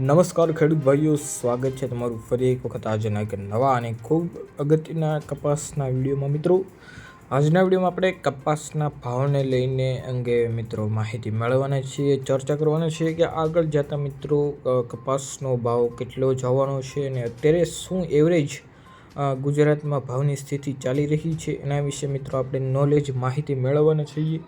નમસ્કાર ખેડૂત ભાઈઓ, સ્વાગત છે તમારું ફરી એક વખત આજના એક નવા અને ખૂબ અગત્યના કપાસના વિડીયોમાં. મિત્રો, આજના વિડીયોમાં આપણે કપાસના ભાવને લઈને અંગે મિત્રો માહિતી મેળવવાના છીએ, ચર્ચા કરવાના છીએ કે આગળ જતા મિત્રો કપાસનો ભાવ કેટલો જવાનો છે અને અત્યારે શું એવરેજ ગુજરાતમાં ભાવની સ્થિતિ ચાલી રહી છે એના વિશે મિત્રો આપણે નોલેજ માહિતી મેળવવાના છીએ.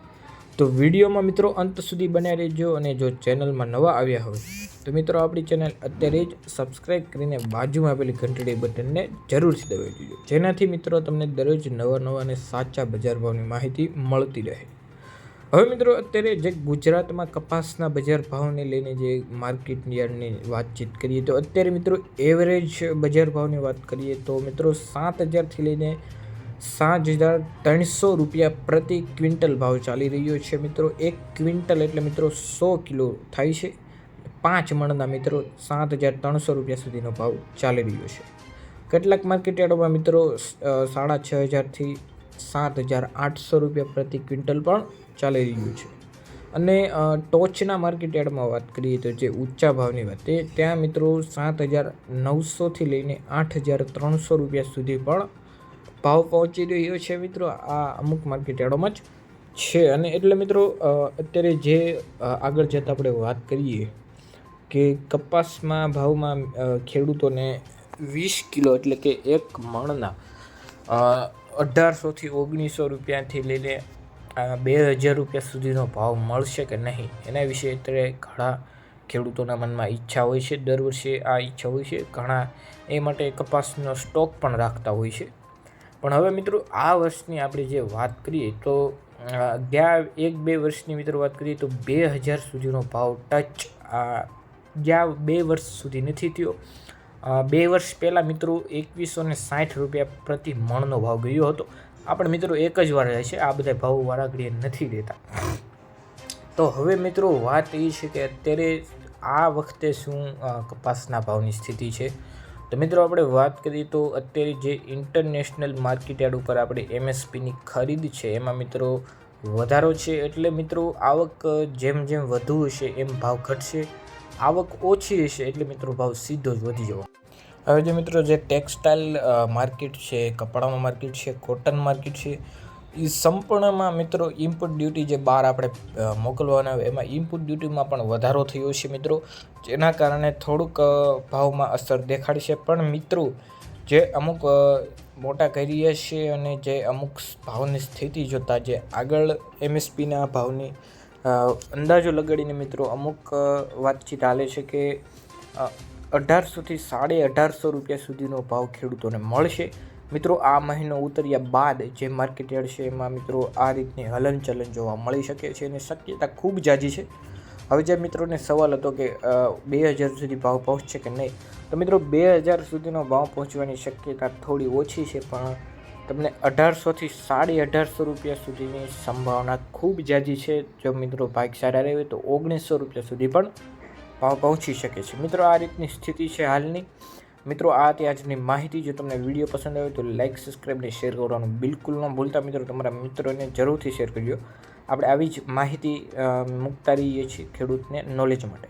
તો વિડીયોમાં મિત્રો અંત સુધી બન્યા રહેજો અને જો ચેનલમાં નવા આવ્યા હોય તો મિત્રો આપણી ચેનલ અત્યારે જ સબસ્ક્રાઈબ કરીને બાજુમાં આપેલી ઘંટડી બટનને જરૂરથી દબાવી દેજો, જેનાથી મિત્રો તમને દરરોજ નવા અને સાચા બજાર ભાવની માહિતી મળતી રહે. હવે મિત્રો અત્યારે જે ગુજરાતમાં કપાસના બજાર ભાવને લઈને જે માર્કેટ યાર્ડની વાતચીત કરીએ તો અત્યારે મિત્રો એવરેજ બજાર ભાવની વાત કરીએ તો મિત્રો 7,000થી લઈને 7,300 રૂપિયા પ્રતિ ક્વિન્ટલ ભાવ ચાલી રહ્યો છે. મિત્રો 1 ક્વિન્ટલ એટલે મિત્રો 100 કિલો થાય છે. 5 મણના મિત્રો 7,300 રૂપિયા સુધીનો ભાવ ચાલી રહ્યો છે. કેટલાક માર્કેટ યાર્ડોમાં મિત્રો 6,500થી 7,800 રૂપિયા પ્રતિ ક્વિન્ટલ પણ ચાલી રહ્યું છે. અને ટોચના માર્કેટ યાર્ડમાં વાત કરીએ તો જે ઊંચા ભાવની વાત ત્યાં મિત્રો 7,900થી લઈને 8,300 રૂપિયા સુધી પણ ભાવ પહોંચી રહ્યો છે. મિત્રો આ અમુક માર્કેટ યાર્ડોમાં જ છે. અને એટલે મિત્રો અત્યારે જે આગળ જતાં આપણે વાત કરીએ કે કપાસમાં ભાવમાં ખેડૂતોને 20 કિલો એટલે કે 1 મણના 1,800થી 1,900 રૂપિયાથી લઈને 2,000 રૂપિયા સુધીનો ભાવ મળશે કે નહીં એના વિશે અત્યારે ઘણા ખેડૂતોના મનમાં ઈચ્છા હોય છે. દર વર્ષે આ ઈચ્છા હોય છે. ઘણા એ માટે કપાસનો સ્ટોક પણ રાખતા હોય છે. પણ હવે મિત્રો આ વર્ષની આપણે જે વાત કરીએ તો ગયા 1-2 વર્ષની મિત્રો વાત કરીએ તો 2,000 સુધીનો ભાવ ટચ ગયા 2 વર્ષ સુધી નથી થયો. 2 વર્ષ પહેલાં મિત્રો 2,160 રૂપિયા પ્રતિ મણનો ભાવ ગયો હતો. આપણે મિત્રો એક જ વાર રહે છે, આ બધા ભાવ વારાઘડીએ નથી રહેતા. તો હવે મિત્રો વાત એ છે કે અત્યારે આ વખતે શું કપાસના ભાવની સ્થિતિ છે. તો મિત્રો આપણે વાત કરીએ તો અત્યારે જે ઇન્ટરનેશનલ માર્કેટ યાર્ડ ઉપર આપણે MSPની ખરીદ છે એમાં મિત્રો વધારો છે. એટલે મિત્રો આવક જેમ જેમ વધુ હશે એમ ભાવ ઘટશે, આવક ઓછી હશે એટલે મિત્રો ભાવ સીધો જ વધી જવો. હવે જે મિત્રો જે ટેક્સટાઇલ માર્કેટ છે, કપડાનું માર્કેટ છે, કોટન માર્કેટ છે, એ સંપૂર્ણમાં મિત્રો ઇનપુટ ડ્યુટી જે બહાર આપણે મોકલવાના હોય એમાં ઇનપુટ ડ્યુટીમાં પણ વધારો થયો છે મિત્રો, જેના કારણે થોડુંક ભાવમાં અસર દેખાડશે. પણ મિત્રો જે અમુક મોટા કરીએ છે અને જે અમુક ભાવની સ્થિતિ જોતા જે આગળ MSPના ભાવની અંદાજો લગાડીને મિત્રો અમુક વાતચીત હાલે છે કે 1,800થી 1,500 રૂપિયા સુધીનો ભાવ ખેડૂતોને મળશે. મિત્રો આ મહિનો ઉતર્યા બાદ જે માર્કેટ યાર્ડ છે એમાં મિત્રો આ રીતની હલનચલન જોવા મળી શકે છે અને શક્યતા ખૂબ જાજી છે. હવે જે મિત્રોને સવાલ હતો કે 2,000 સુધી ભાવ પહોંચશે કે નહીં, તો મિત્રો 2,000 સુધીનો ભાવ પહોંચવાની શક્યતા થોડી ઓછી છે. પણ તમને 1,800થી 1,500 રૂપિયા સુધીની સંભાવના ખૂબ જાજી છે. જો મિત્રો ભાગ સારા રહે તો 1,900 રૂપિયા સુધી પણ ભાવ પહોંચી શકે છે. મિત્રો આ રીતની સ્થિતિ છે હાલની. મિત્રો આ હતી આજની માહિતી. જો તમને વિડીયો પસંદ આવે તો લાઇક, સબસ્ક્રાઈબ અને શેર કરવાનું બિલકુલ ન ભૂલતા. મિત્રો તમારા મિત્રોને જરૂરથી શેર કરજો. આપણે આવી જ માહિતી મૂકતા રહીએ છીએ ખેડૂતને નોલેજ માટે.